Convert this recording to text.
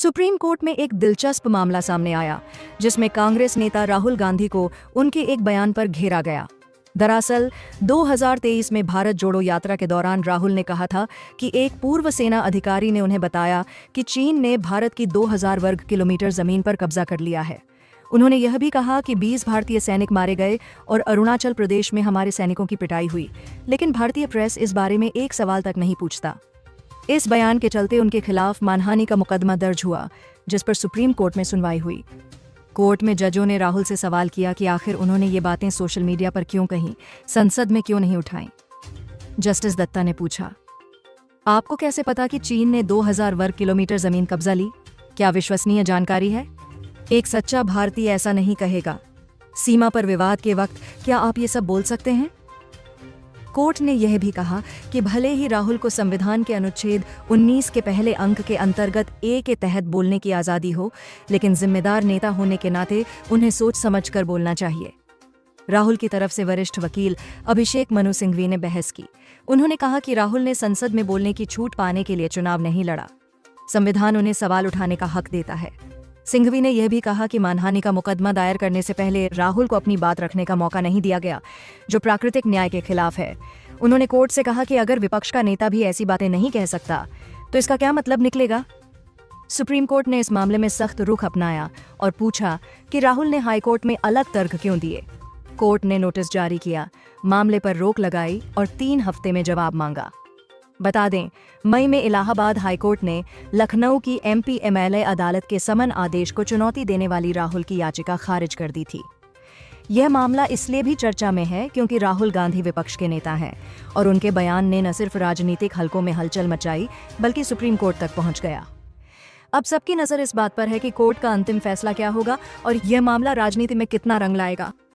Supreme court में एक दिलचस्प मामला सामने आया जिसमें कांग्रेस नेता राहुल गांधी को उनके एक बयान पर घेरा गया। दरअसल 2023 में भारत जोड़ो यात्रा के दौरान राहुल ने कहा था कि एक पूर्व सेना अधिकारी ने उन्हें बताया कि चीन ने भारत की 2000 वर्ग किलोमीटर जमीन पर कब्जा कर लिया है। उन्होंने यह भी कहा कि 20 भारतीय सैनिक मारे गए और अरुणाचल प्रदेश में हमारे सैनिकों की पिटाई हुई, लेकिन भारतीय प्रेस इस बारे में एक सवाल तक नहीं पूछता। इस बयान के चलते उनके खिलाफ मानहानि का मुकदमा दर्ज हुआ, जिस पर सुप्रीम कोर्ट में सुनवाई हुई। कोर्ट में जजों ने राहुल से सवाल किया कि आखिर उन्होंने ये बातें सोशल मीडिया पर क्यों कहीं, संसद में क्यों नहीं उठाईं। जस्टिस दत्ता ने पूछा, आपको कैसे पता कि चीन ने 2000 वर्ग किलोमीटर जमीन कब्जा ली? क्या विश्वसनीय जानकारी है? एक सच्चा भारतीय ऐसा नहीं कहेगा। सीमा पर विवाद के वक्त क्या आप ये सब बोल सकते हैं? कोर्ट ने यह भी कहा कि भले ही राहुल को संविधान के अनुच्छेद 19 के पहले अंक के अंतर्गत ए के तहत बोलने की आज़ादी हो, लेकिन जिम्मेदार नेता होने के नाते उन्हें सोच समझकर बोलना चाहिए। राहुल की तरफ से वरिष्ठ वकील अभिषेक मनु सिंघवी ने बहस की। उन्होंने कहा कि राहुल ने संसद में बोलने की छूट पाने के लिए चुनाव नहीं लड़ा। संविधान उन्हें सवाल उठाने का हक देता है। सिंघवी ने यह भी कहा कि मानहानि का मुकदमा दायर करने से पहले राहुल को अपनी बात रखने का मौका नहीं दिया गया, जो प्राकृतिक न्याय के खिलाफ है। उन्होंने कोर्ट से कहा कि अगर विपक्ष का नेता भी ऐसी बातें नहीं कह सकता तो इसका क्या मतलब निकलेगा। सुप्रीम कोर्ट ने इस मामले में सख्त रुख अपनाया और पूछा कि राहुल ने हाईकोर्ट में अलग तर्क क्यों दिए। कोर्ट ने नोटिस जारी किया, मामले पर रोक लगाई और 3 हफ्ते में जवाब मांगा। बता दें, मई में इलाहाबाद हाईकोर्ट ने लखनऊ की MPMLA अदालत के समन आदेश को चुनौती देने वाली राहुल की याचिका खारिज कर दी थी। यह मामला इसलिए भी चर्चा में है क्योंकि राहुल गांधी विपक्ष के नेता हैं और उनके बयान ने न सिर्फ राजनीतिक हलकों में हलचल मचाई बल्कि सुप्रीम कोर्ट तक पहुंच गया। अब सबकी नजर इस बात पर है कि कोर्ट का अंतिम फैसला क्या होगा और यह मामला राजनीति में कितना रंग लाएगा।